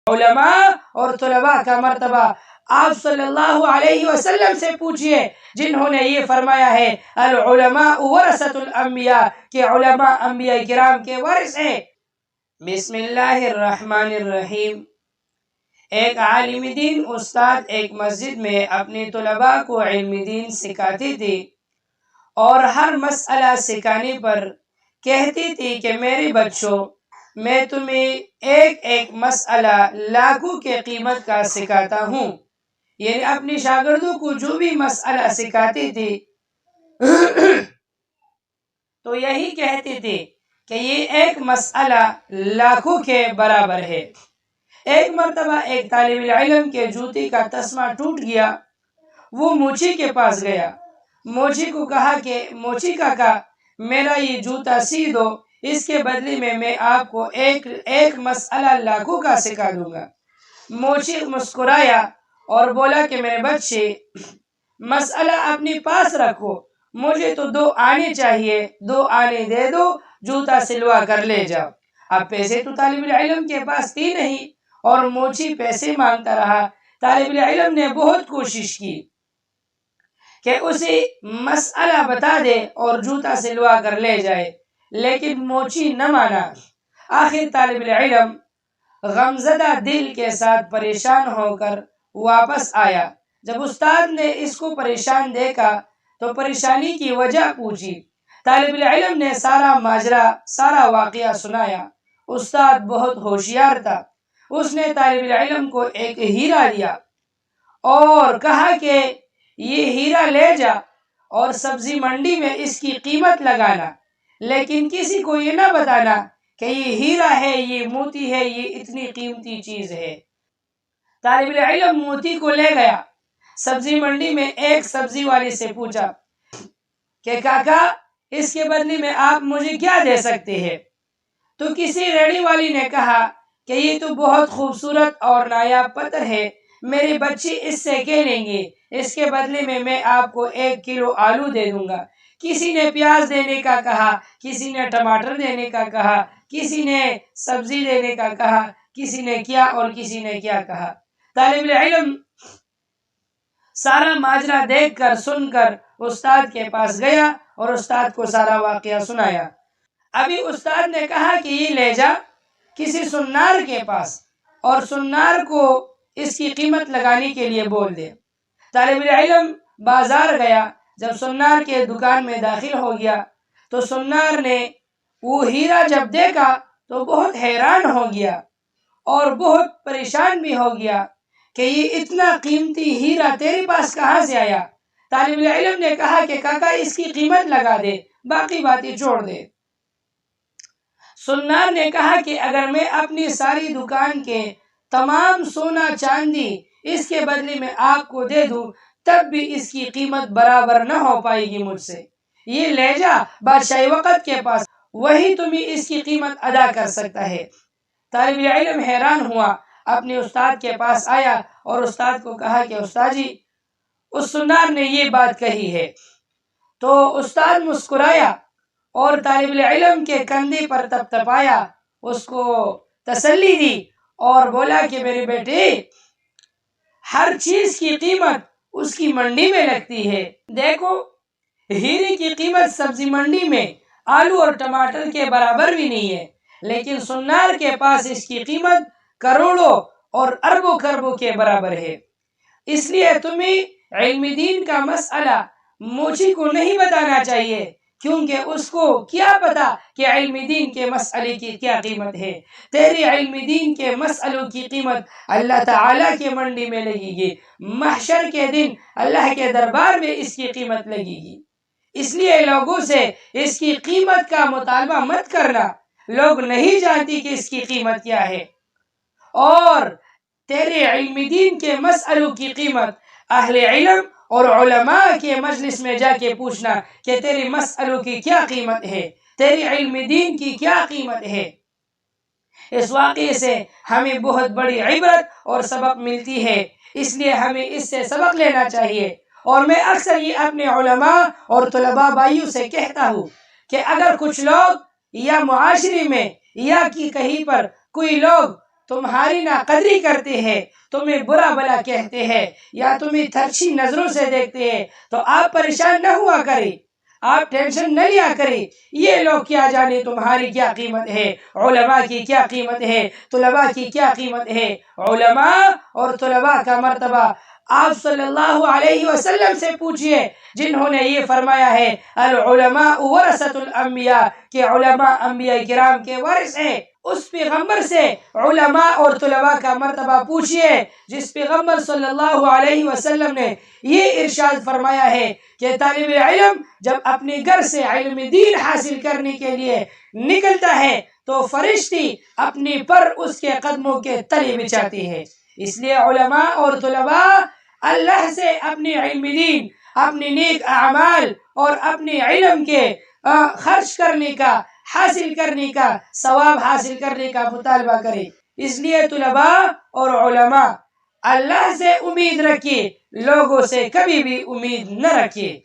علماء اور طلباء کا مرتبہ آپ صلی اللہ علیہ وسلم سے پوچھئے، جنہوں نے یہ فرمایا ہے العلماء ورثۃ الانبیاء، کہ علماء انبیاء کرام کے وارث ہیں۔ بسم اللہ الرحمن الرحیم۔ ایک عالم دین استاد ایک مسجد میں اپنے طلباء کو علم دین سکھاتی تھی، اور ہر مسئلہ سکھانے پر کہتی تھی کہ میرے بچوں، میں تمہیں ایک ایک مسئلہ لاکھوں کے قیمت کا سکھاتا ہوں۔ یعنی اپنے شاگردوں کو جو بھی مسئلہ سکھاتی تھی تو یہی کہتی تھی کہ یہ ایک مسئلہ لاکھوں کے برابر ہے۔ ایک مرتبہ ایک طالب علم کے جوتے کا تسمہ ٹوٹ گیا۔ وہ موچی کے پاس گیا، موچی کو کہا کہ موچی کاکا، میرا یہ جوتا سی دو، اس کے بدلے میں آپ کو ایک مسئلہ لاکھوں کا سکھا دوں گا۔ موچی مسکرایا اور بولا کہ میرے بچے، مسئلہ اپنے پاس رکھو، مجھے تو 2 آنے چاہیے، 2 آنے دے دو، جوتا سلوا کر لے جاؤ۔ اب پیسے تو طالب علم کے پاس تھی نہیں، اور موچی پیسے مانگتا رہا۔ طالب علم نے بہت کوشش کی کہ اسے مسئلہ بتا دے اور جوتا سلوا کر لے جائے، لیکن موچی نہ مانا۔ آخر طالب علم غمزدہ دل کے ساتھ پریشان ہو کر واپس آیا۔ جب استاد نے اس کو پریشان دیکھا تو پریشانی کی وجہ پوچھی۔ طالب علم نے سارا ماجرا، سارا واقعہ سنایا۔ استاد بہت ہوشیار تھا، اس نے طالب علم کو ایک ہیرا دیا اور کہا کہ یہ ہیرا لے جا اور سبزی منڈی میں اس کی قیمت لگانا، لیکن کسی کو یہ نہ بتانا کہ یہ ہیرا ہے، یہ موتی ہے، یہ اتنی قیمتی چیز ہے۔ طالب علم موتی کو لے گیا، سبزی منڈی میں ایک سبزی والے سے پوچھا کہ کاکا، اس کے بدلے میں آپ مجھے کیا دے سکتے ہیں؟ تو کسی ریڑھی والی نے کہا کہ یہ تو بہت خوبصورت اور نایاب پتھر ہے، میرے بچے اس سے کھیلیں گے، اس کے بدلے میں آپ کو 1 کلو آلو دے دوں گا۔ کسی نے پیاز دینے کا کہا، کسی نے ٹماٹر دینے کا کہا، کسی نے سبزی دینے کا کہا، کسی نے کیا اور کسی نے کیا کہا۔ طالب علم سارا ماجرا دیکھ کر سن کر استاد کے پاس گیا اور استاد کو سارا واقعہ سنایا۔ ابھی استاد نے کہا کہ یہ لے جا کسی سنار کے پاس اور سنار کو اس کی قیمت لگانے کے لیے بول دے۔ طالب علم بازار گیا، جب سنار کے دکان میں داخل ہو گیا تو سنار نے وہ ہیرا جب دیکھا تو بہت حیران ہو گیا اور بہت پریشان بھی ہو گیا کہ یہ اتنا قیمتی ہیرا تیرے پاس کہاں سے آیا؟ طالب علم نے کہا کہ کاکا اس کی قیمت لگا دے، باقی باتیں چھوڑ دے۔ سنار نے کہا کہ اگر میں اپنی ساری دکان کے تمام سونا چاندی اس کے بدلے میں آپ کو دے دوں تب بھی اس کی قیمت برابر نہ ہو پائے گی مجھ سے۔ یہ لے جا بادشاہ وقت کے پاس، وہی تمہیں اس کی قیمت ادا کر سکتا ہے۔ طالب علم حیران ہوا، اپنے استاد کے پاس آیا اور استاد کو کہا کہ استاد جی، اس سنار نے یہ بات کہی ہے۔ تو استاد مسکرایا اور طالب علم کے کندھے پر تپتپایا، اس کو تسلی دی اور بولا کہ میرے بیٹے، ہر چیز کی قیمت اس کی منڈی میں لگتی ہے۔ دیکھو، ہیرے کی قیمت سبزی منڈی میں آلو اور ٹماٹر کے برابر بھی نہیں ہے، لیکن سنار کے پاس اس کی قیمت کروڑوں اور اربوں خربوں کے برابر ہے۔ اس لیے تمہیں علم دین کا مسئلہ موچی کو نہیں بتانا چاہیے، کیونکہ اس کو کیا پتا کہ علم دین کے مسئلے کی کیا قیمت ہے۔ تیرے علم دین کے مسئلوں کی قیمت اللہ تعالیٰ کے منڈی میں لگے گی، محشر کے دن اللہ کے دربار میں اس کی قیمت لگے گی۔ اس لیے لوگوں سے اس کی قیمت کا مطالبہ مت کرنا، لوگ نہیں جانتی کہ اس کی قیمت کیا ہے۔ اور تیرے علم دین کے مسئلوں کی قیمت اہل علم اور علماء کے مجلس میں جا کے پوچھنا کہ تیرے مسئلوں کی کیا قیمت ہے، تیرے علم دین کی کیا قیمت ہے۔ اس واقعے سے ہمیں بہت بڑی عبرت اور سبق ملتی ہے، اس لیے ہمیں اس سے سبق لینا چاہیے۔ اور میں اکثر یہ اپنے علماء اور طلباء بھائیوں سے کہتا ہوں کہ اگر کچھ لوگ یا معاشرے میں یا کہیں پر کوئی لوگ تمہاری ناقدری کرتے ہیں، تمہیں برا بلا کہتے ہیں یا تمہیں ترچھی نظروں سے دیکھتے ہیں تو آپ پریشان نہ ہوا کریں، آپ ٹینشن نہ لیا کریں۔ یہ لوگ کیا جانے تمہاری کیا قیمت ہے، علماء کی کیا قیمت ہے، طلباء کی کیا قیمت ہے۔ علماء اور طلباء کا مرتبہ آپ صلی اللہ علیہ وسلم سے پوچھئے، جنہوں نے یہ فرمایا ہے العلماء ورثۃ الانبیاء کہ علماء انبیاء کرام کے وارث ہیں۔ اس پیغمبر سے علماء اور طلباء کا مرتبہ پوچھئے جس پیغمبر صلی اللہ علیہ وسلم نے یہ ارشاد فرمایا ہے کہ طالب علم جب اپنے گھر سے علم دین حاصل کرنے کے لیے نکلتا ہے تو فرشتی اپنی پر اس کے قدموں کے تلے بچھاتی ہے۔ اس لیے علماء اور طلباء اللہ سے اپنی علم دین، اپنے نیک اعمال اور اپنے علم کے خرچ کرنے کا، حاصل کرنے کا، ثواب حاصل کرنے کا مطالبہ کرے۔ اس لیے طلباء اور علماء اللہ سے امید رکھیے، لوگوں سے کبھی بھی امید نہ رکھیے۔